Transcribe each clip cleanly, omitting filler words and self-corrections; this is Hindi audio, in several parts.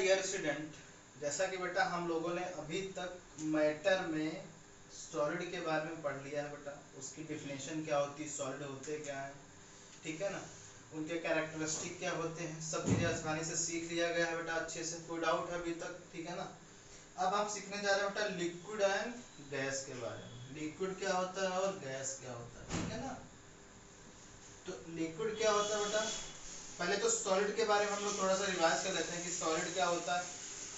डियर स्टूडेंट, जैसा कि बेटा हम लोगों ने अभी तक मैटर में सॉलिड के बारे में पढ़ लिया है बेटा, उसकी डिफिनेशन क्या होती है, सॉलिड होते क्या है, ठीक है ना, उनके कैरेक्टरिस्टिक क्या होते हैं, सब चीज़ें आसानी से सीख लिया गया है बेटा अच्छे से, कोई डाउट है अभी तक, ठीक है ना। अब हम सीखने जा रहे हैं बेटा लिक्विड एंड गैस के बारे में, लिक्विड क्या होता है और गैस क्या होता है, ठीक है ना। तो लिक्विड क्या होता है बेटा, पहले तो सॉलिड के बारे में हम लोग थोड़ा सा रिवाइज कर लेते हैं कि सॉलिड क्या होता है।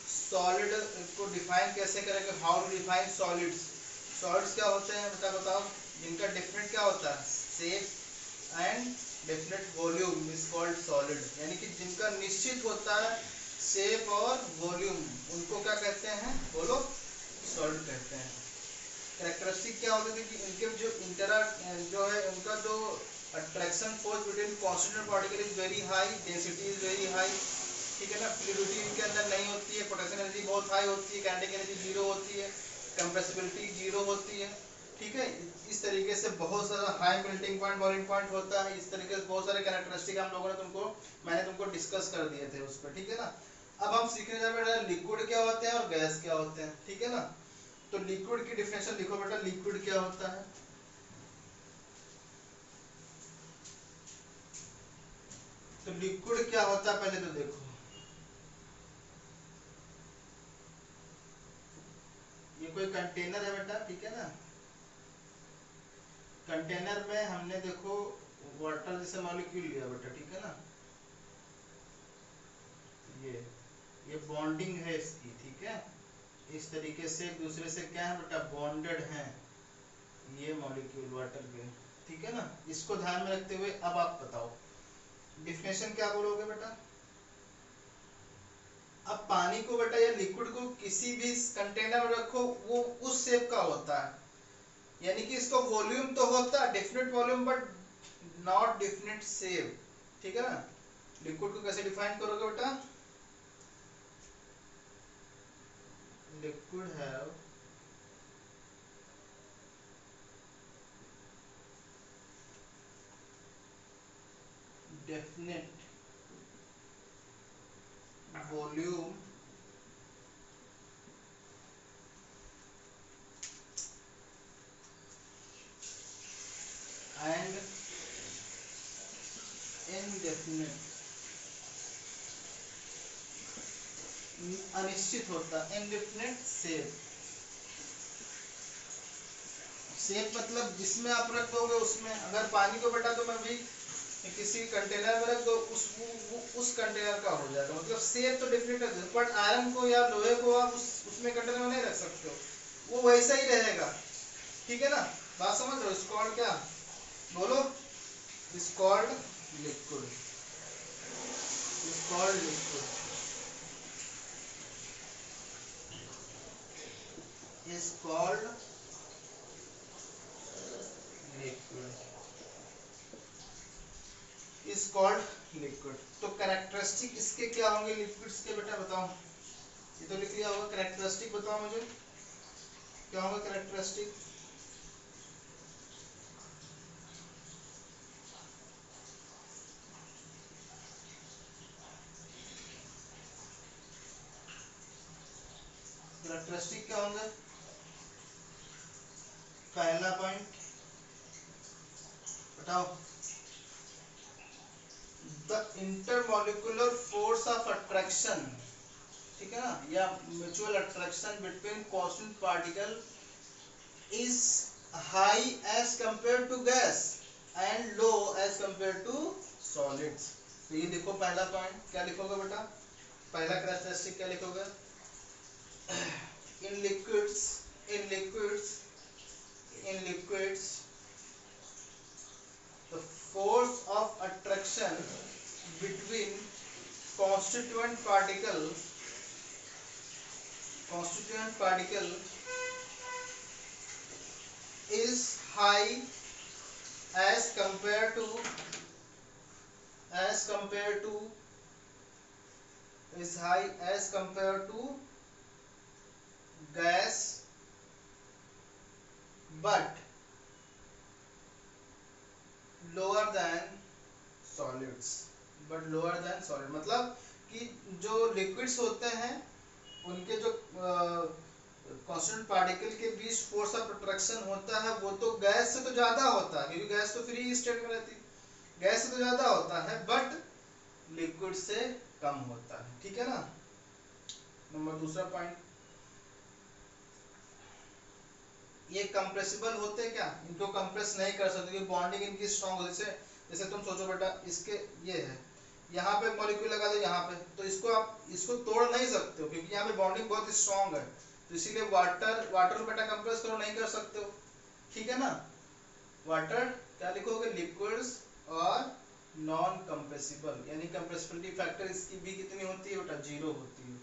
सॉलिड को डिफाइन कैसे करेंगे, how to define solids. Solids क्या होते हैं बेटा बताओ, जिनका डेफिनेट क्या होता है, shape and definite volume is called solid, यानी कि जिनका निश्चित होता है शेप और वॉल्यूम, उनको क्या कहते हैं, बोलो, सॉलिड कहते हैं। कैरेक्टरिस्टिक क्या होते थे कि इनके जो जो है उनका जो attraction force between constituent particle is very high, density is very high, ठीक है ना, फ्लूइडिटी इनके अंदर नहीं होती है, पोटेंशियल एनर्जी बहुत हाई होती है, काइनेटिक एनर्जी जीरो होती है, कंप्रेसिबिलिटी जीरो होती है, ठीक है। इस तरीके से बहुत सारा high melting point, boiling point होता है, इस तरीके से बहुत सारे कैरेक्टरिस्टिक हम लोगों ने मैंने तुमको डिस्कस कर दिए थे उस पर, ठीक है ना। अब हम सीखने जा रहे हैं लिक्विड क्या होते हैं और गैस क्या होते हैं, ठीक है ना। तो लिक्विड की डिफिनेशन लिखो बेटा, लिक्विड क्या होता है। तो लिक्विड क्या होता है पहले तो देखो, ये कोई कंटेनर है बेटा, ठीक है ना। कंटेनर में हमने देखो वाटर जैसे मॉलिक्यूल लिया बेटा, ठीक है ना, ये ये बॉन्डिंग है इसकी, ठीक है, इस तरीके से एक दूसरे से क्या है बेटा, बॉन्डेड हैं ये मॉलिक्यूल वाटर के, ठीक है ना। इसको ध्यान में रखते हुए अब आप बताओ डिफिनेशन क्या बोलोगे बेटा। अब पानी को बेटा या लिक्विड को किसी भी कंटेनर में रखो, वो उस शेप का होता है, यानी कि इसका वॉल्यूम तो होता है definite volume, but not definite shape, ठीक है ना। लिक्विड को कैसे डिफाइन करोगे बेटा, liquid have definite volume and indefinite, अनिश्चित होता है, इनडेफिनेट शेप। शेप मतलब जिसमें आप रख दोगे उसमें, अगर पानी को बेटा तो मैं भी किसी कंटेनर में रख दो, उस कंटेनर का हो जाएगा, मतलब शेप तो डिफरेंट है, बट आयरन को या लोहे को आप उसमें कंटेनर में नहीं रख सकते हो, वो वैसा ही रहेगा, ठीक है ना। बात समझ रहे हो, इसको और क्या बोलो, is called liquid, is called liquid, is called liquid, is called liquid. तो कैरेक्टरिस्टिक इसके क्या होंगे लिक्विड्स के बेटा बताओ, ये तो लिख लिया होगा, कैरेक्टरिस्टिक बताओ मुझे क्या होगा कैरेक्टरिस्टिक। कैरेक्टरिस्टिक क्या होंगे, पहला पॉइंट बताओ, the intermolecular force of attraction, ठीक है ना, या mutual attraction between constant particle is high as compare to gas and low as compare to solids. तो ये देखो पहला पॉइंट क्या लिखोगे बेटा, पहला कैरेक्टरिस्टिक क्या लिखोगे, in liquids, in liquids, in liquids the force of attraction between constituent particle is high as compared to as compared to is high as compared to gas, but lower than solids, but lower than solid, मतलब कि जो लिक्विड्स होते हैं उनके जो कांस्टेंट पार्टिकल के बीच फोर्स ऑफ अट्रैक्शन होता है वो तो गैस से तो ज्यादा होता है, क्योंकि गैस तो फ्री स्टेट में रहती है, गैस से तो ज्यादा होता है, बट लिक्विड से कम होता है। ठीक है ना। नंबर दूसरा पॉइंट, ये कंप्रेसिबल होते हैं क्या, इनको कंप्रेस नहीं कर सकते क्योंकि बॉन्डिंग इनकी स्ट्रांग होती है। जैसे तुम सोचो बेटा, इसके ये है, यहाँ पे मॉलिक्यूल लगा दो यहाँ पे, तो इसको आप इसको तोड़ नहीं सकते हो क्योंकि यहाँ पे बॉन्डिंग बहुत स्ट्रांग है, तो इसीलिए वाटर वाटर को बेटा कंप्रेस करो नहीं कर सकते हो। ठीक है ना। वाटर क्या लिखोगे, लिक्विड्स और नॉन कंप्रेसिबल, यानी कंप्रेसिबिलिटी फैक्टर इसकी भी कितनी होती है बेटा, 0 होती है।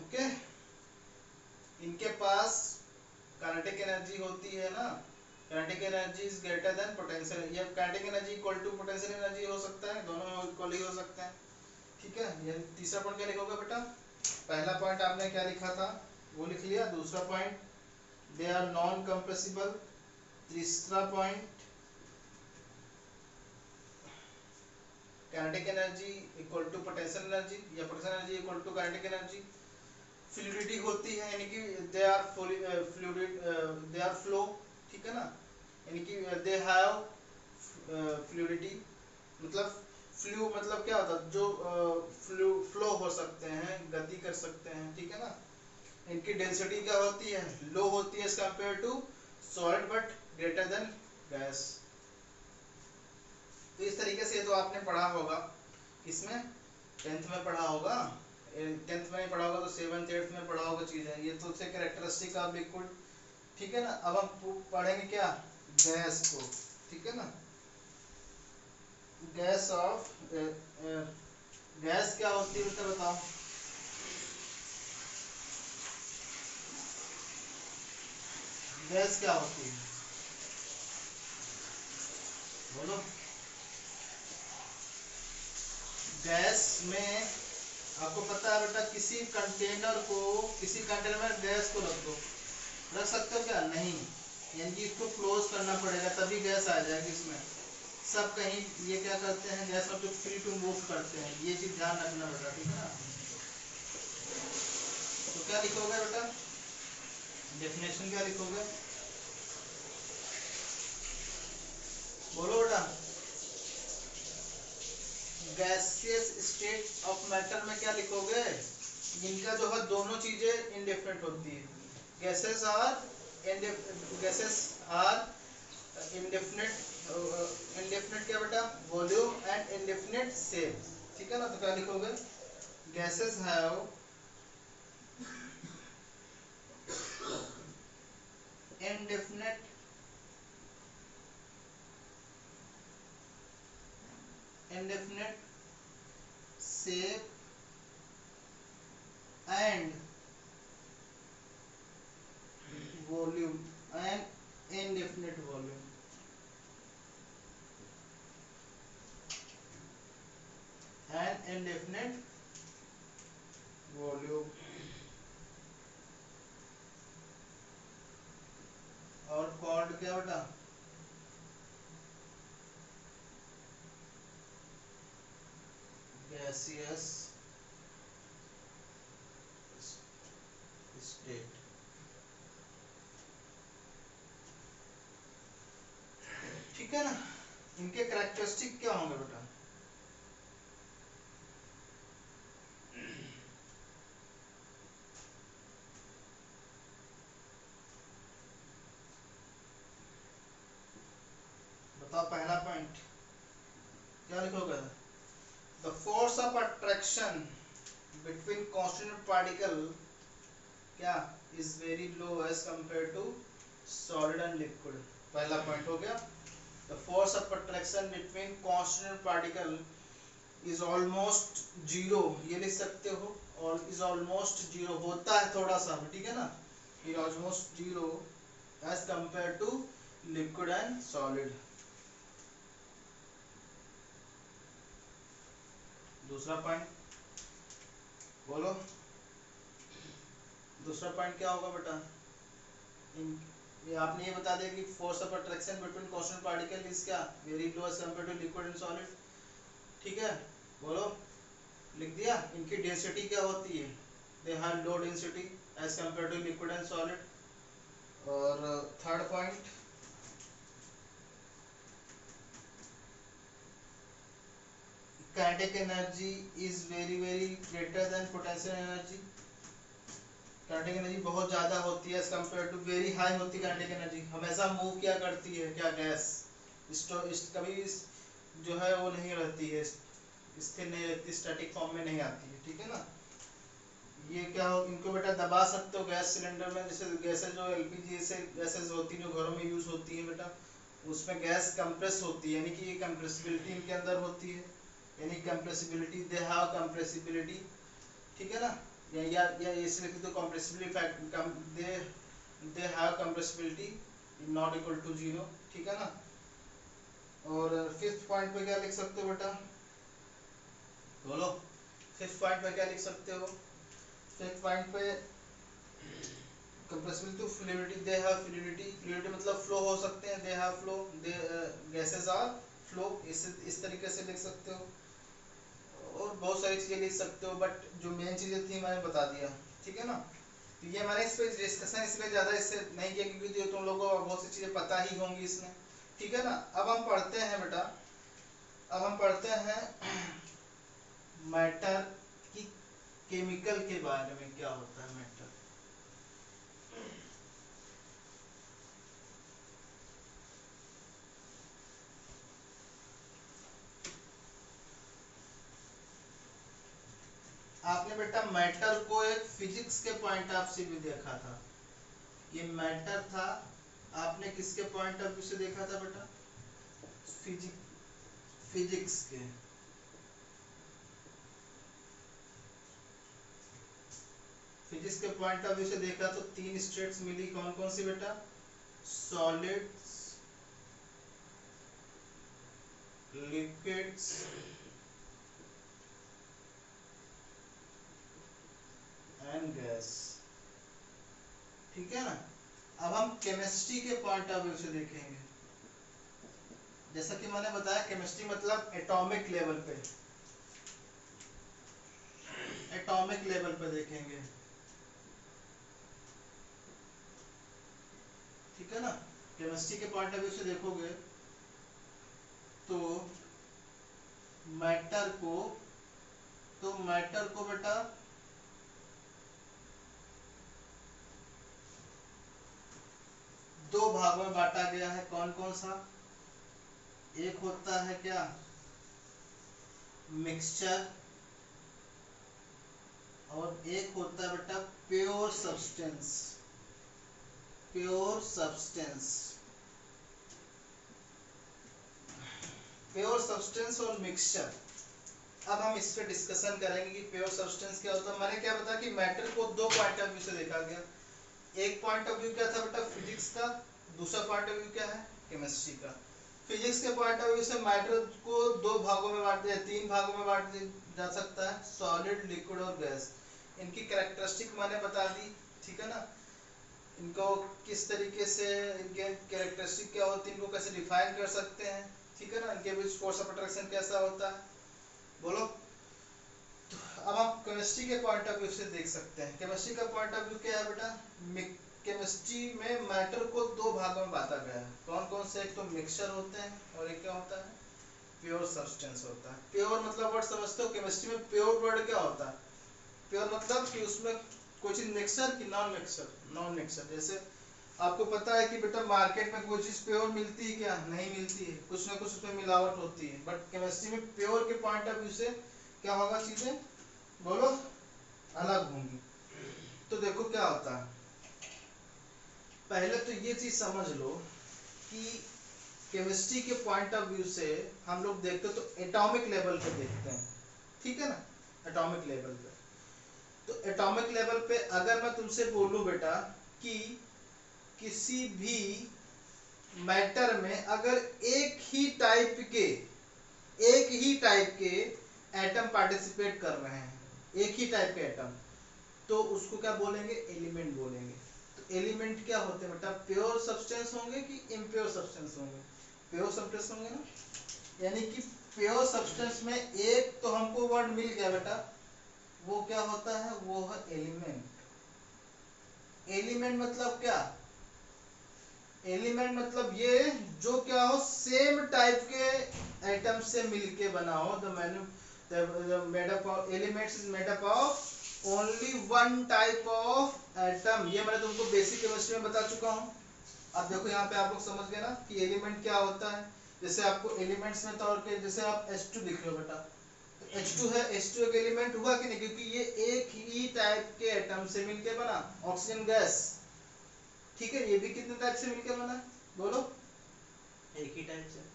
ओके। इनके पास काइनेटिक एनर्जी होती है ना, kinetic energy is greater than potential, ये kinetic energy equal to potential energy हो सकता है, दोनों इक्वल ही हो सकते हैं। ठीक है। ये तीसरा पॉइंट क्या लिखोगे बेटा, पहला पॉइंट आपने क्या लिखा था वो लिख लिया, दूसरा point they are non compressible, तीसरा point kinetic energy equal to potential energy या potential energy equal to kinetic energy, fluidity होती है यानी कि they are fluid, they are flow. ठीक है ना, यानी कि दे हैव फ्लूइडिटी, मतलब फ्लू मतलब क्या होता है, जो फ्लो हो सकते हैं, गति कर सकते हैं। ठीक है ना। इनकी डेंसिटी क्या होती है, लो होती है as compare to solid but greater than gas. तो इस तरीके से तो आपने पढ़ा होगा, किसमें, 10th में पढ़ा होगा, 10th में नहीं पढ़ा होगा तो 7th 8th में पढ़ा होगा चीजें, ये तो से कैरेक्टरिस्टिक ऑफ लिक्विड। ठीक है ना। अब हम पढ़ेंगे क्या, गैस को। ठीक है ना। गैस ऑफ गैस क्या होती है बेटा बताओ, गैस क्या होती है बोलो। गैस में आपको पता है बेटा, किसी कंटेनर को, किसी कंटेनर में गैस को रख दो, रख सकते हो क्या, नहीं, यानी कि इसको क्लोज करना पड़ेगा तभी गैस आ जाएगी इसमें। सब कहीं ये क्या करते हैं, गैस को फ्री टू मूव करते हैं, ये चीज ध्यान रखना बेटा। ठीक है ना। तो क्या लिखोगे बेटा, डेफिनेशन क्या लिखोगे बोलो बेटा। गैसियस स्टेट ऑफ मैटर में क्या लिखोगे, इनका जो है दोनों चीजें इंडिफरेंट होती है, gases are gases are indefinite, indefinite क्या बेटा, वॉल्यूम एंड इंडेफिनिट शेप। ठीक है ना। तो क्या लिखोगे, gases have indefinite indefinite shape and volume and indefinite volume and indefinite volume। और कॉल्ड क्या बेटा, गैसियस स्टेट। ठीक है ना। इनके कैरेक्टरिस्टिक क्या होंगे बेटा, बताओ। पहला पॉइंट क्या लिखोगे, the force of attraction between constant particle क्या is very low as compare to solid and liquid. पहला पॉइंट हो गया। The force of attraction between constant particle is almost zero, ये लिख सकते हो, और इज ऑलमोस्ट जीरो होता है थोड़ा सा, ठीक है ना, is almost zero as compare to liquid and solid. दूसरा पॉइंट बोलो, दूसरा पॉइंट क्या होगा बेटा, ये आपने ये बता दिया कि force of attraction between constant particle is क्या, very low as compare to liquid and solid. ठीक है। बोलो, लिख दिया। इनकी डेंसिटी क्या होती है, they have low density as compare to liquid and solid. और third point, kinetic energy is very very greater than potential energy. Kinetic energy बहुत ज्यादा होती है as compare to, very high होती है काइनेटिक एनर्जी। हमेशा मूव क्या करती है, क्या गैस कभी जो है वो नहीं रहती है, स्थिर नहीं रहती, स्टैटिक फॉर्म में नहीं आती है, ठीक है ना। ये क्या हो, इनको बेटा दबा सकते हो गैस सिलेंडर में, जैसे गैसेज जो एलपीजी से गैसेज होती है जो घरों में यूज होती है बेटा, उसमें गैस कंप्रेस होती है, यानी कि ये कंप्रेसिबिलिटी इनके अंदर होती है, यानी कंप्रेसिबिलिटी, दे हैव कंप्रेसिबिलिटी, ठीक है ना। या इसे लिख दो compressibility fact, they have compressibility not equal to 0, ठीक है ना। और फिफ्थ पॉइंट पे क्या लिख सकते हो बेटा, बोलो, फिफ्थ पॉइंट पे क्या लिख सकते हो। फिफ्थ पॉइंट पे compressibility to fluidity, they have fluidity, fluidity मतलब फ्लो हो सकते हैं, they have flow, they gases are flow, इस तरीके से लिख सकते हो। और बहुत सारी चीजें लिख सकते हो, बट जो मेन चीजें थी मैंने बता दिया, ठीक है ना। तो ये मैंने इस पे डिस्कशन इसलिए ज्यादा इससे नहीं किया क्योंकि तुम लोगों को बहुत सी चीजें पता ही होंगी इसमें, ठीक है ना। अब हम पढ़ते हैं बेटा, अब हम पढ़ते हैं मैटर की केमिकल के बारे में, क्या होता है मैटर। आपने बेटा मैटर को एक फिजिक्स के पॉइंट ऑफ व्यू से देखा था, ये मैटर था, आपने किसके पॉइंट ऑफ व्यू से देखा था बेटा, फिजिक्स के। फिजिक्स के पॉइंट ऑफ व्यू से देखा तो तीन स्टेट्स मिली, कौन कौन सी बेटा, सॉलिड्स, लिक्विड्स एंड गैस, ठीक है ना। अब हम केमिस्ट्री के पॉइंट ऑफ व्यू से देखेंगे, जैसा कि मैंने बताया केमिस्ट्री मतलब एटॉमिक लेवल पे, एटॉमिक लेवल पे देखेंगे, ठीक है ना। केमिस्ट्री के पॉइंट ऑफ व्यू से देखोगे तो मैटर को, तो मैटर को बेटा दो भागों में बांटा गया है, कौन कौन सा, एक होता है क्या मिक्सचर, और एक होता है बेटा pure substance, pure substance, pure substance और मिक्सचर। अब हम इस पे डिस्कशन करेंगे कि प्योर सब्सटेंस क्या होता है। मैंने क्या बताया कि मैटर को दो पॉइंट ऑफ व्यू से देखा गया, एक पॉइंट ऑफ व्यू क्या था बेटा फिजिक्स का, दूसरा पॉइंट ऑफ व्यू क्या है केमिस्ट्री का। फिजिक्स के पॉइंट ऑफ व्यू से मैटर को दो भागों में बांट दिया, तीन भागों में बांट जा सकता है, सॉलिड, लिक्विड और गैस। इनकी कैरेक्टरिस्टिक मैंने बता दी, ठीक है ना। इनको किस तरीके से, इनके कैरेक्टरिस्टिक क्या होती है, इनको कैसे डिफाइन कर सकते हैं, ठीक है ना। इनके बीच फोर्स ऑफ अट्रैक्शन कैसा होता है, बोलो। तो अब हम केमिस्ट्री के पॉइंट ऑफ व्यू से देख सकते हैं, केमिस्ट्री का पॉइंट ऑफ व्यू क्या है बेटा, केमिस्ट्री में मैटर को दो भागों में बांटा गया है, कौन कौन से, एक तो मिक्सचर होते हैं और एक क्या होता है प्योर सब्सटेंस होता है। प्योर मतलब वर्ड समझते हो, केमिस्ट्री में प्योर वर्ड क्या होता है, प्योर मतलब कि उसमें कोई चीज मिक्सचर की नॉन मिक्सचर, नॉन मिक्सचर। जैसे आपको पता है कि बेटा मार्केट में कोई चीज प्योर मिलती है क्या, नहीं मिलती है, कुछ ना कुछ उसमें मिलावट होती है, बट केमिस्ट्री में प्योर के पॉइंट ऑफ व्यू से क्या होगा, चीजें बोलो अलग होंगी। तो देखो क्या होता है, पहले तो ये चीज समझ लो कि केमिस्ट्री के पॉइंट ऑफ व्यू से हम लोग देखते हैं तो एटॉमिक लेवल पे देखते हैं, ठीक है ना, एटॉमिक लेवल पे। तो एटॉमिक लेवल पे अगर मैं तुमसे बोलूं बेटा कि किसी भी मैटर में अगर एक ही टाइप के एटम पार्टिसिपेट कर रहे हैं, एक ही टाइप के एटम, तो उसको क्या बोलेंगे, एलिमेंट बोलेंगे। तो एलिमेंट क्या होते हैं बेटा, प्योर सब्सटेंस होंगे कि इम्प्योर सब्सटेंस होंगे, प्योर सब्सटेंस होंगे ना। यानी कि प्योर सब्सटेंस में एक तो हमको वर्ड मिल गया बेटा, वो क्या होता है, वो है एलिमेंट। एलिमेंट मतलब क्या, एलिमेंट मतलब ये जो क्या हो, सेम टाइप के एटम से मिलके बना हो। The made up of elements is made up of only one type of atom. ये मैंने तुमको बेसिक केमिस्ट्री में बता चुका हूँ। अब देखो यहाँ पे आप लोग समझ गए ना कि एलिमेंट क्या होता है। जैसे आपको एलिमेंट्स में तौर के, जैसे आप H2 लिख रहे हो बेटा, तो H2 है, H2 एक एलिमेंट हुआ कि नहीं, क्योंकि ये एक ही टाइप के एटम से मिलके बना, ऑक्सीजन गैस, ठीक है। ये भी कितने टाइप से मिलके बना, बोलो, एक ही टाइप से।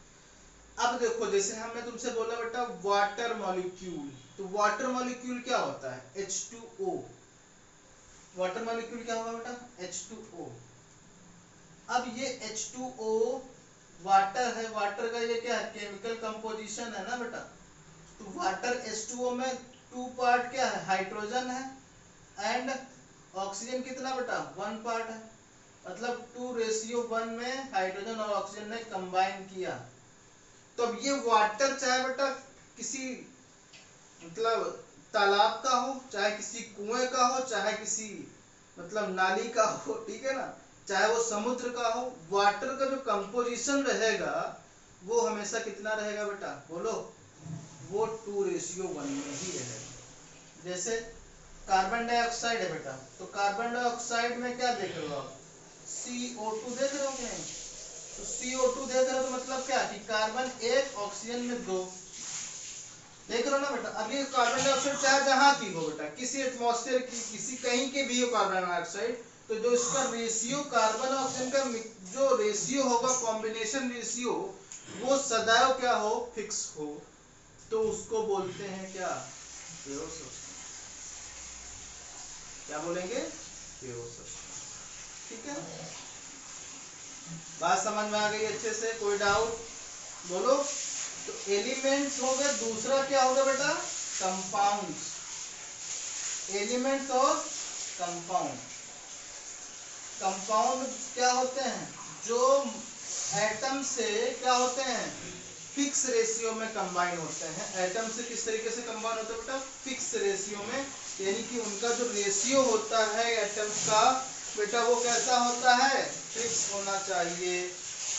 अब देखो जैसे हमने तुमसे बोला बेटा वाटर मॉलिक्यूल, तो वाटर मॉलिक्यूल क्या होता है, H2O। वाटर मॉलिक्यूल क्या होगा बेटा, H2O। अब ये H2O वाटर है, वाटर का ये क्या है, केमिकल कंपोजिशन है ना बेटा। तो वाटर H2O में 2 पार्ट क्या है, हाइड्रोजन है, एंड ऑक्सीजन कितना बेटा, 1 पार्ट है। मतलब 2:1 में हाइड्रोजन और ऑक्सीजन ने कंबाइन किया। तो अब ये वाटर चाहे बेटा किसी मतलब तालाब का हो, चाहे किसी कुएं का हो, चाहे किसी मतलब नाली का हो, ठीक है ना, चाहे वो समुद्र का हो, वाटर का जो कंपोजिशन रहेगा वो हमेशा कितना रहेगा बेटा, बोलो, वो 2:1 में ही रहेगा। जैसे कार्बन डाइऑक्साइड है बेटा, तो कार्बन डाइऑक्साइड में क्या देख रहे हो आप, CO2 देख रहे हो कि नहीं। तो CO2 देख रहे हो तो मतलब क्या कि कार्बन 1 ऑक्सीजन में 2, देख रहे हो ना बेटा। अब ये कार्बन डाइऑक्साइड चाहे जहां की हो बेटा, किसी एटमॉस्फेयर की, किसी कहीं के भी हो कार्बन डाइऑक्साइड, तो जो इसका रेशियो कार्बन ऑक्सीजन का जो रेशियो होगा, कॉम्बिनेशन रेशियो, वो सदैव क्या हो, फिक्स हो, तो उसको बोलते हैं क्या, प्योर सब्सटेंस। क्या बोलेंगे, प्योर सब्सटेंस, ठीक है। बात समझ में आ गई अच्छे से, कोई डाउट, बोलो। तो एलिमेंट्स हो गए, दूसरा क्या होगा बेटा, कंपाउंड्स। एलिमेंट्स और कंपाउंड। कंपाउंड क्या होते हैं, जो एटम से क्या होते हैं, फिक्स रेशियो में कंबाइन होते हैं। एटम से किस तरीके से कंबाइन होते हैं बेटा, फिक्स रेशियो में, यानी कि उनका जो रेशियो होता है एटम्स का बेटा, वो कैसा होता है, फिक्स होना चाहिए।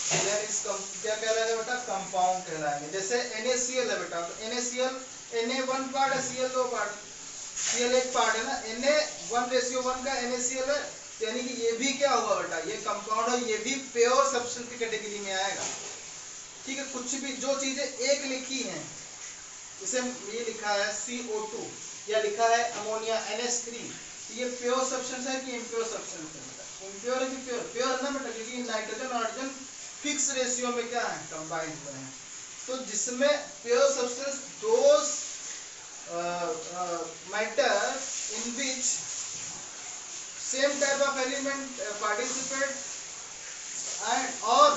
क्या कहलाएगा बेटा, कंपाउंड कहलाएंगे। जैसे NaCl है बेटा, तो NaCl, Na 1 पार्ट है, Cl 2 पार्ट, Cl 1 पार्ट है ना, Na 1:1 का NaCl है, यानी कि ये भी क्या होगा बेटा, ये कंपाउंड है, ये भी प्योर सब्सटेंस की कैटेगरी में आएगा, ठीक है। कुछ भी जो चीजें एक लिखी हैं, जैसे ये लिखा है CO2 या लिखा है अमोनिया NH3, ये प्योर सब्सटेंस है कि इम्प्योर सब्सटेंस है बेटा, इम्प्योर है कि प्योर, प्योर है ना बेटा, क्योंकि नाइट्रोजन और ऑक्सीजन फिक्स रेशियो में क्या है, कंबाइन हुए हैं। तो जिसमें pure substance those matter in which same type of element participate and और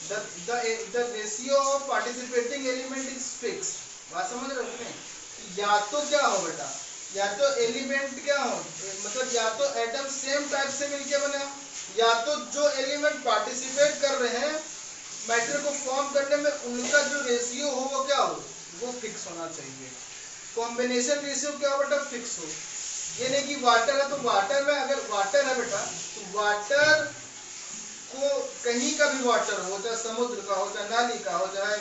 the ratio of participating element is fixed। बात समझ रहे हो, या तो क्या हो बेटा, या तो एलिमेंट क्या हो, मतलब या तो एटम सेम टाइप से मिलके बने हो, या तो जो एलिमेंट पार्टिसिपेट कर रहे हैं मैटर को फॉर्म करने में, उनका जो रेशियो हो वो क्या हो, वो फिक्स होना चाहिए। कॉम्बिनेशन रेशियो क्या हो बेटा, फिक्स हो। ये नहीं कि वाटर है तो वाटर में, अगर वाटर है बेटा तो वाटर को कहीं का भी वाटर हो, चाहे समुद्र का हो, चाहे नाली का हो, चाहे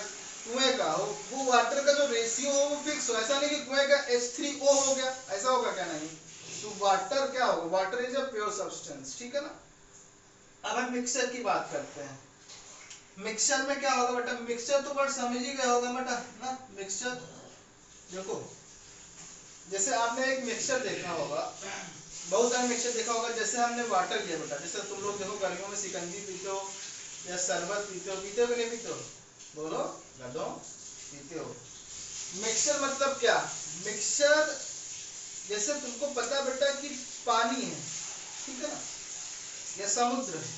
कुएं का हो, वो वाटर का जो रेशियो हो वो फिक्स हो। ऐसा नहीं कि कुएं का H3O हो गया, ऐसा होगा क्या, नहीं। तो वाटर क्या होगा, water is a pure substance, ठीक है ना। अब हम मिक्सचर की बात करते हैं। मिक्सचर में क्या होगा बेटा, मिक्सचर तो वर्ड समझ ही गए होगा बेटा ना। मिक्सचर देखो, जैसे आपने एक मिक्सचर देखा होगा, बहुत सारे मिक्सचर देखा होगा। जैसे हमने वाटर लिया बेटा, जैसे तुम लोग देखो गर्मियों में शिकंजी पीते हो या शरबत पीते हो, पीते हो कि नहीं पीते हो, बोलो, गधो, पीते हो। मिक्सचर मतलब क्या, मिक्सचर जैसे तुमको पता बेटा कि पानी है, ठीक है ना, या समुद्र है।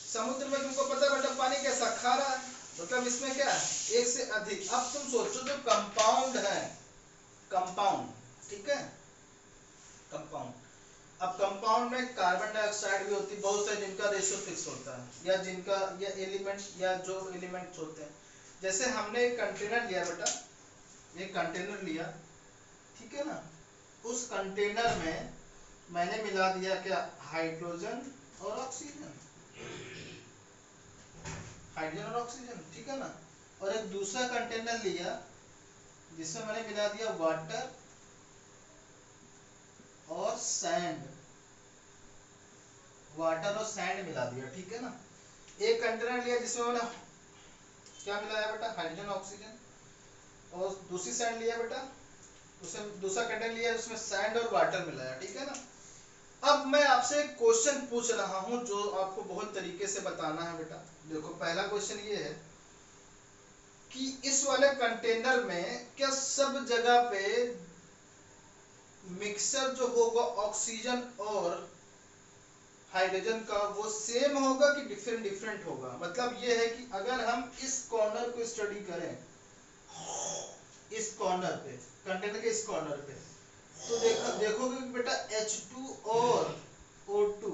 समुद्र में तुमको पता बेटा पानी कैसा, खारा है, मतलब इसमें क्या है, एक से अधिक। अब तुम सोचो जो कंपाउंड है, कंपाउंड, ठीक है, कंपाउंड। अब कंपाउंड में कार्बन डाइऑक्साइड भी होती है, बहुत से जिनका रेशियो फिक्स होता है, या जिनका या एलिमेंट या जो एलिमेंट्स होते हैं। जैसे हमने एक कंटेनर लिया बेटा, एक कंटेनर लिया, ठीक है ना, उस कंटेनर में मैंने मिला दिया क्या, हाइड्रोजन और ऑक्सीजन, हाइड्रोजन और ऑक्सीजन, ठीक है ना। और एक दूसरा कंटेनर लिया जिसमें मैंने मिला दिया वाटर और सैंड, वाटर और सैंड मिला दिया, ठीक है ना। एक कंटेनर लिया जिसमें मैंने क्या मिलाया बेटा, हाइड्रोजन ऑक्सीजन, और दूसरी सैंड लिया बेटा, उसमें दूसरा कंटेनर लिया उसमें सैंड और वाटर मिलाया, ठीक है ना। अब मैं आपसे एक क्वेश्चन पूछ रहा हूं जो आपको बहुत तरीके से बताना है बेटा। देखो पहला क्वेश्चन ये है कि इस वाले कंटेनर में क्या सब जगह पे मिक्सचर जो होगा ऑक्सीजन और हाइड्रोजन का वो सेम होगा कि डिफरेंट डिफरेंट होगा। मतलब ये है कि अगर हम इस कॉर्नर को स्टडी करें, इस कॉर्नर पे, कंटेनर के इस कॉर्नर पे, तो देखोगे कि बेटा H2 और O2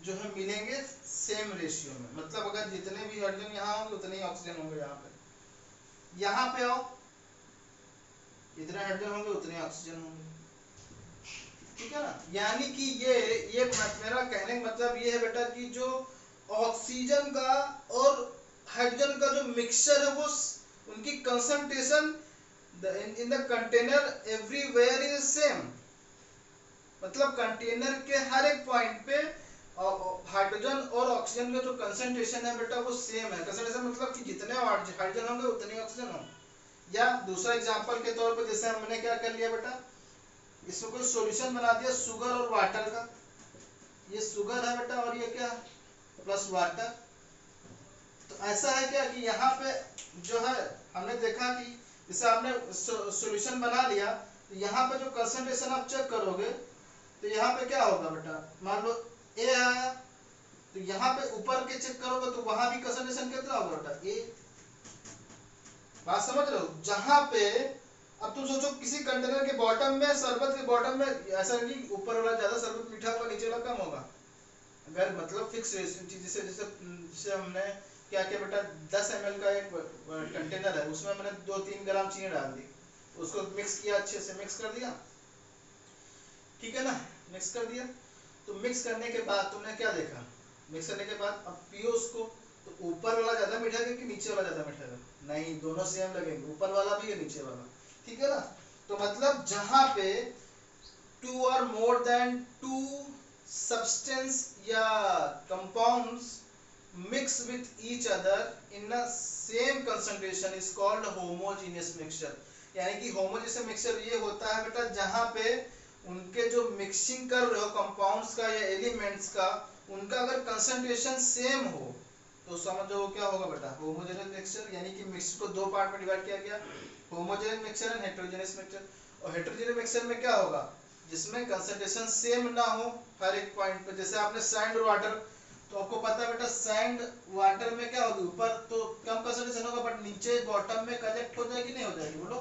जो है मिलेंगे सेम रेशियो में। मतलब अगर जितने भी हाइड्रोजन यहाँ होंगे उतने ही ऑक्सीजन होंगे यहाँ पे। यहाँ पे आओ, जितने हाइड्रोजन होंगे उतने ऑक्सीजन होंगे, ठीक है ना। यानी कि ये मेरा कहने का मतलब ये है बेटा कि जो ऑक्सीजन का और हाइड्रोजन का जो मिक्सचर है वो उनकी concentration in the container everywhere is same. मतलब कंटेनर के हर एक पॉइंट पे हाइड्रोजन और ऑक्सीजन का जो कंसंट्रेशन है बेटा वो सेम है। कंसंट्रेशन मतलब कि जितने हाइड्रोजन होंगे उतने ऑक्सीजन होंगे। या दूसरा एग्जांपल के तौर पे जैसे हमने क्या कर लिया बेटा, इसमें कोई सॉल्यूशन बना दिया शुगर और वाटर का, ये शुगर है बेटा और ये क्या प्लस वाटर। तो ऐसा है क्या कि यहाँ पे जो है हमने देखा कि जैसे आपने सॉल्यूशन बना लिया तो यहाँ पे जो कंसंट्रेशन आप चेक करोगे तो यहाँ पे क्या होगा बेटा, मान लो ए आया तो यहाँ पे ऊपर के चेक करोगे तो वहां भी कंसंट्रेशन कितना होगा बेटा, ए। बात समझ रहे हो। जहां पे अब तुम सोचो किसी कंटेनर के बॉटम में, शरबत के बॉटम में ऐसा नहीं ऊपर वाला ज्यादा शरबत मीठा होगा नीचे वाला कम होगा। अगर मतलब फिक्स रेशियो, जैसे जैसे हमने क्या किया बेटा, 10 ml का एक कंटेनर है उसमें मैंने 2-3 ग्राम चीनी डाल दी, उसको मिक्स किया, अच्छे से मिक्स कर दिया, ठीक है ना, मिक्स कर दिया। तो मिक्स करने के बाद तुमने क्या देखा, मिक्स करने के बाद अब पियो उसको, तो ऊपर वाला ज्यादा मीठा है कि नीचे वाला ज्यादा मीठा है, नहीं दोनों सेम लगेंगे, ऊपर वाला भी है नीचे वाला, ठीक है ना। तो मतलब जहां पे 2 और मोर देन 2 सब्सटेंस या compounds mix with each other in a same concentration is called homogeneous mixture। यानी कि homogeneous mixture ये होता है बेटा जहां पे उनके जो मिक्सिंग कर रहे हो कंपाउंड्स का या एलिमेंट्स का, उनका अगर कंसंट्रेशन सेम हो तो समझो क्या होगा बेटा, होमोजेनियस मिक्सचर। यानी कि मिक्सचर को दो पार्ट में डिवाइड किया गया, homogeneous mixture and heterogeneous mixture. और हेटेरोजेनियस मिक्सचर में क्या होगा, जिसमें कंसंट्रेशन सेम ना हो हर एक पॉइंट पे। जैसे आपने सैंड और वाटर, तो आपको पता है बेटा सैंड वाटर में क्या होगी, ऊपर तो कम कंसंट्रेशन होगा बट नीचे बॉटम में कलेक्ट हो जाएगी नहीं हो जाएगी, बोलो।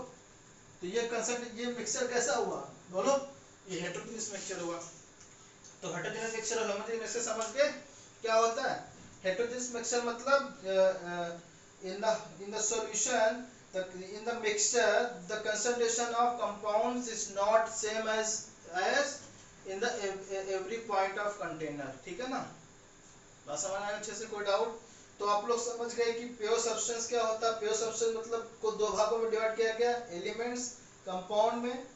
तो ये कंसंट्रेशन, ये मिक्सचर कैसा हुआ बोलो, ये हेटेरोजेनियस मिक्सचर हुआ। तो हेटेरोजेनियस मिक्सचर और होमोजेनियस मिक्सचर समझ के क्या होता है। हेटेरोजेनियस मिक्सचर मतलब in the solution, in the mixture the concentration of compounds is not same as in the every point of container, ठीक है ना। बात समझ आया अच्छे से, कोई डाउट। तो आप लोग समझ गए कि प्योर सब्सटेंस क्या होता है। प्योर सब्सटेंस मतलब को दो भागों में डिवाइड किया गया, एलिमेंट्स कंपाउंड में,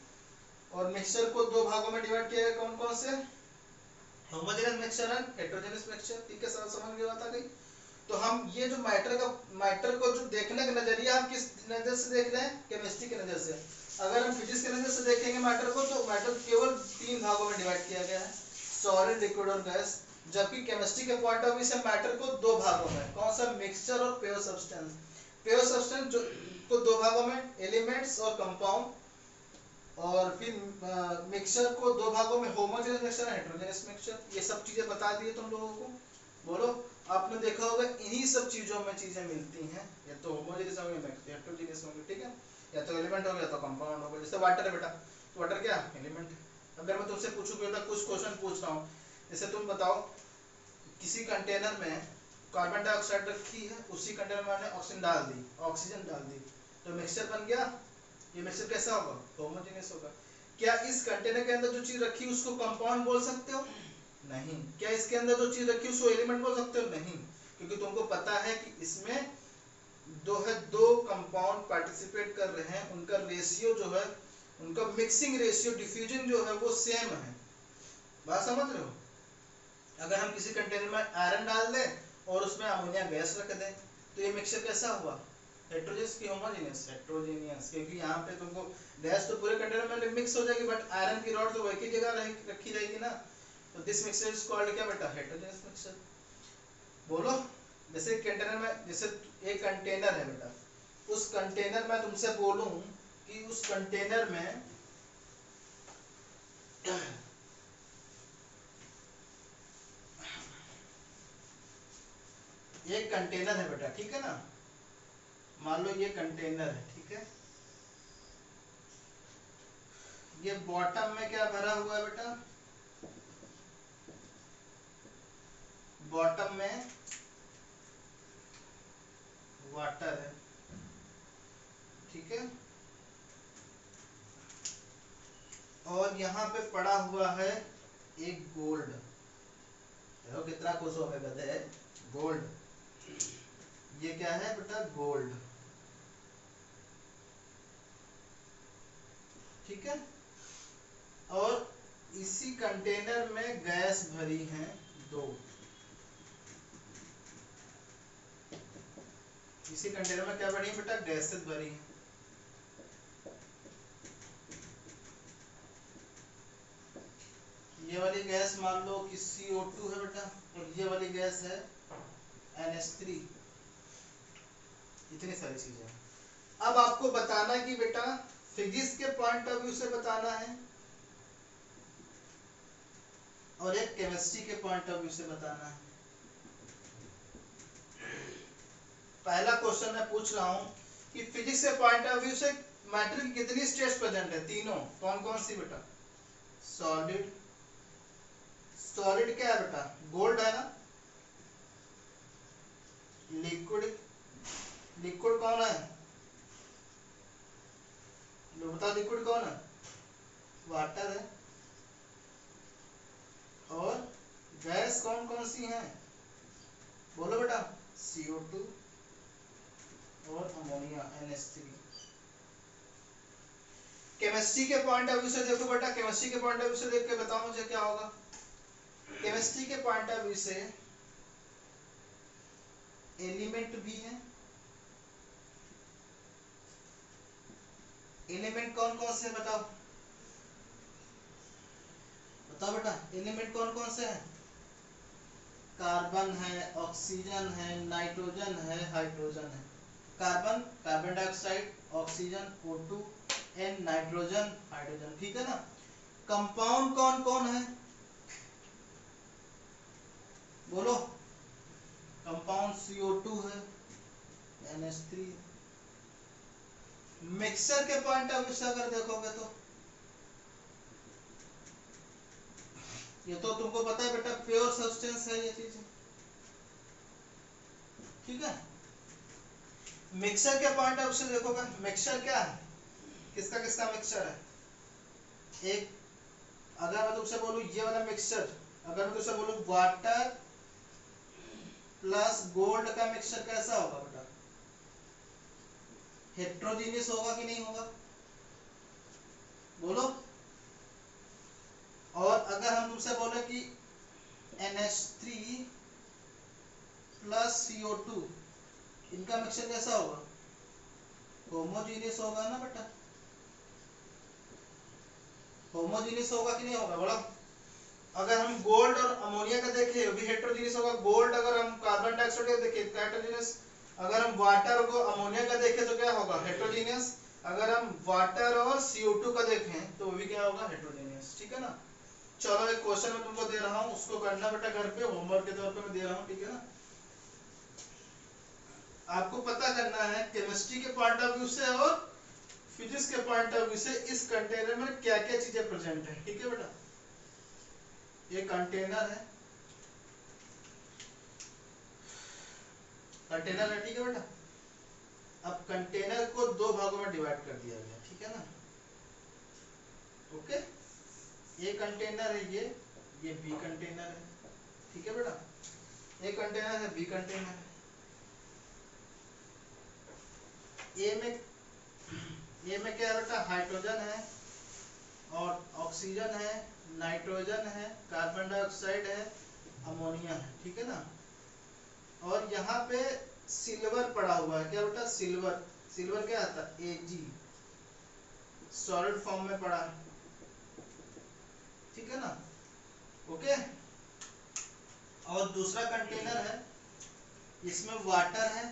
और मिक्सचर को दो भागों में डिवाइड किया गया, कौन कौन से, homogeneous mixture and heterogeneous mixture, ठीक है सर, समझ गए बात आ गई। तो हम ये जो मैटर को जो देखने का नजरिया हम किस नजर से देख रहे हैं, केमिस्ट्री के नजर से। अगर हम फिजिक्स के नजर से देखेंगे मैटर को, तो मैटर केवल 3 भागों में डिवाइड किया गया है, सॉलिड, लिक्विड और गैस। जबकि केमिस्ट्री के पॉइंट ऑफ व्यू से मैटर को 2 भागों में, कौन सा, मिक्सचर और प्योर सब्सटेंस। प्योर सब्सटेंस जो को 2 भागों में, एलिमेंट्स और कंपाउंड, और फिर मिक्सचर को 2 भागों में, होमोजेनियस मिक्सचर और हेटेरोजेनियस मिक्सचर। ये सब चीजें बता दिए तुम लोगों को, बोलो। आपने देखा होगा इन्हीं सब चीजों में चीजें मिलती हैं, या तो होमोजेनियस होंगे या हेटेरोजेनियस होंगे, ठीक है, या तो एलिमेंट होगा या तो कंपाउंड होगा। जैसे वाटर है बेटा, तो वाटर क्या एलिमेंट है। अगर मैं तुमसे पूछूं बेटा, कुछ क्वेश्चन पूछ रहा हूँ, जैसे तुम बताओ किसी कंटेनर में कार्बन डाइऑक्साइड रखी है, उसी कंटेनर में मैंने ऑक्सीजन डाल दी, तो मिक्सचर बन गया। ये मिक्सचर कैसा होगा? होमोजेनियस होगा। क्या इस कंटेनर के अंदर जो चीज रखी है उसको कंपाउंड बोल सकते हो? नहीं। क्या इसके अंदर जो चीज रखी है उसको एलिमेंट बोल सकते हो? नहीं, क्योंकि तुमको पता है कि इसमें दो कंपाउंड पार्टिसिपेट कर रहे हैं, उनका रेशियो जो है, उनका मिक्सिंग रेशियो, डिफ्यूजन जो है वो सेम है। बात समझ रहे हो? अगर हम किसी कंटेनर में आयरन डाल दें और उसमें अमोनिया गैस रख दें, तो ये मिक्सचर कैसा हुआ? हेट्रोजेनियस की होमोजेनियस? हेट्रोजेनियस, क्योंकि यहाँ पे तुमको गैस तो पूरे कंटेनर में मिक्स हो जाएगी, बट आयरन की रॉड तो वही की जगह रखी जाएगी ना। तो दिस मिक्सचर इज कॉल्ड क्या बेटा? Heterogeneous mixture. बोलो, जैसे कंटेनर में, जैसे एक कंटेनर है बेटा, उस कंटेनर में तुमसे बोलूं कि उस कंटेनर में एक कंटेनर है बेटा, ठीक है ना, मान लो ये कंटेनर है, ठीक है, ये बॉटम में क्या भरा हुआ है बेटा? बॉटम में वाटर है, ठीक है, और यहाँ पे पड़ा हुआ है एक गोल्ड। देखो कितना खुश हो गए गधे, गोल्ड। ये क्या है बेटा? गोल्ड, ठीक है। और इसी कंटेनर में गैस भरी है 2। इसी कंटेनर में क्या भरी है बेटा? गैसेस भरी है। ये वाली गैस मान लो कि CO2 है बेटा, और ये वाली गैस है NH3। इतनी सारी चीजें। अब आपको बताना कि बेटा फिजिक्स के पॉइंट ऑफ व्यू से बताना है और एक केमिस्ट्री के पॉइंट ऑफ व्यू से बताना है। पहला क्वेश्चन मैं पूछ रहा हूं कि फिजिक्स के पॉइंट ऑफ व्यू से मैटर की कितनी स्टेट्स प्रेजेंट है? तीनों। कौन कौन सी बेटा? सॉलिड, सॉलिड क्या है बेटा? गोल्ड है ना। लिक्विड, लिक्विड कौन है? लो बताओ, लिक्विड कौन है? वाटर है। और गैस कौन कौन सी है? बोलो बेटा। CO2 और अमोनिया NH3। केमिस्ट्री के पॉइंट ऑफ व्यू से देखो बेटा, केमिस्ट्री के पॉइंट ऑफ व्यू से देख के बताओ मुझे क्या होगा। केमिस्ट्री के पॉइंट ऑफ व्यू से एलिमेंट भी है। एलिमेंट कौन कौन से बताओ? बताओ बेटा, एलिमेंट कौन कौन से हैं? कार्बन है, ऑक्सीजन है, नाइट्रोजन है, हाइड्रोजन है। Carbon, carbon dioxide, oxygen O2, N nitrogen, hydrogen, ठीक है ना। कंपाउंड कौन कौन है? बोलो। कंपाउंड CO2 है, NH3। मिक्सचर के पॉइंट ऑफ व्यू से अगर देखोगे तो ये तो तुमको पता है बेटा, प्योर सब्सटेंस है ये चीज, ठीक है। मिक्सचर के पॉइंट ऑफ व्यू से देखोगे, मिक्सचर क्या है? किसका किसका मिक्सचर है? एक, अगर मैं तुमसे बोलूं ये वाला मिक्सचर, अगर मैं तुमसे बोलूं वाटर प्लस गोल्ड का मिक्सचर कैसा होगा बेटा? हेट्रोजीनियस होगा कि नहीं होगा? बोलो। और अगर हम तुमसे बोले कि NH3 प्लस CO2, इनका मिक्सचर कैसा होगा? होमोजीनियस होगा ना बेटा। होमोजीनियस होगा कि नहीं होगा? बोलो। अगर हम गोल्ड और अमोनिया का देखें, भी हेट्रोजीनियस होगा। गोल्ड अगर हम कार्बन डाइऑक्साइड का देखें तो हेट्रोजीनियस। अगर हम वाटर को अमोनिया का देखें तो क्या होगा? हेट्रोजीनियस। अगर हम वाटर और CO2 का देखें तो वो भी क्या होगा? हेट्रोजीनियस, ठीक है ना। चलो एक क्वेश्चन मैं तुमको दे रहा हूँ, उसको करना बेटा घर पे, होमवर्क के तौर पे मैं दे रहा हूँ, ठीक है ना। आपको पता करना है केमिस्ट्री के पॉइंट ऑफ व्यू से और फिजिक्स के पॉइंट ऑफ व्यू से इस कंटेनर में क्या क्या चीजें प्रेजेंट है, ठीक है बेटा। ये कंटेनर है, कंटेनर है, ठीक है बेटा। अब कंटेनर को दो भागों में डिवाइड कर दिया गया, ठीक है ना। ओके, ए कंटेनर है ये बी कंटेनर है, ठीक है बेटा। ए कंटेनर है, बी कंटेनर है। ए में क्या है बेटा, हाइड्रोजन है और ऑक्सीजन है, नाइट्रोजन है, कार्बन डाइऑक्साइड है, अमोनिया है, ठीक है ना। और यहाँ पे सिल्वर पड़ा हुआ है, क्या बेटा, सिल्वर। सिल्वर क्या आता है, Ag, सॉलिड फॉर्म में पड़ा है, ठीक है ना। ओके, और दूसरा कंटेनर है, इसमें वाटर है,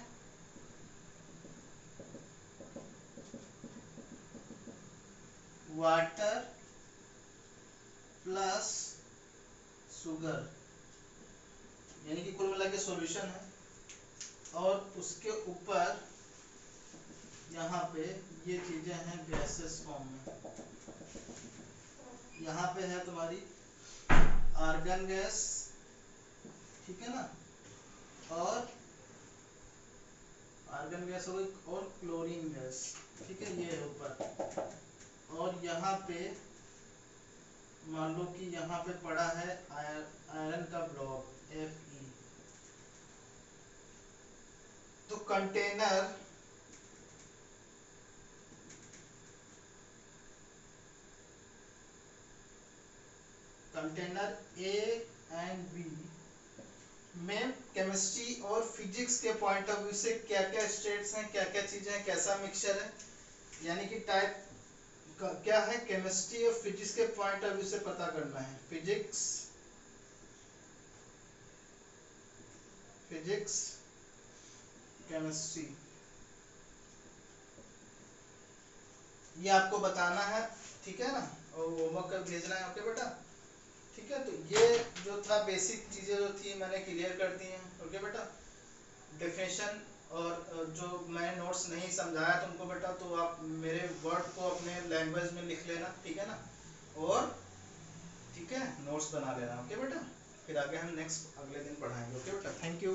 वाटर प्लस शुगर, यानी कि कुल मिला के सॉल्यूशन है। और उसके ऊपर यहाँ पे ये चीजें हैं गैसेस फॉर्म में। यहाँ पे है तुम्हारी आर्गन गैस, ठीक है ना, और आर्गन गैस हो गई, और क्लोरीन गैस, ठीक है, ये है ऊपर। और यहाँ पे मान लो कि यहाँ पे पड़ा है आयरन का ब्लॉक Fe। तो कंटेनर ए एंड बी में केमिस्ट्री और फिजिक्स के पॉइंट ऑफ व्यू से क्या क्या स्टेट्स हैं, क्या क्या चीजें हैं, कैसा मिक्सचर है, यानी कि टाइप क्या है, केमिस्ट्री और फिजिक्स के पॉइंट ऑफ व्यू से पता करना है। फिजिक्स केमिस्ट्री ये आपको बताना है, ठीक है ना, और होमवर्क कर भेजना है, ओके बेटा। ठीक है, तो ये जो था बेसिक चीजें जो थी मैंने क्लियर कर दी हैं, ओके बेटा। डेफिनेशन और जो मैं नोट्स नहीं समझाया तुमको बेटा, तो आप मेरे वर्ड को अपने लैंग्वेज में लिख लेना, ठीक है ना, और ठीक है नोट्स बना लेना, ओके बेटा। फिर आगे हम नेक्स्ट अगले दिन पढ़ाएंगे, ओके बेटा। Thank you.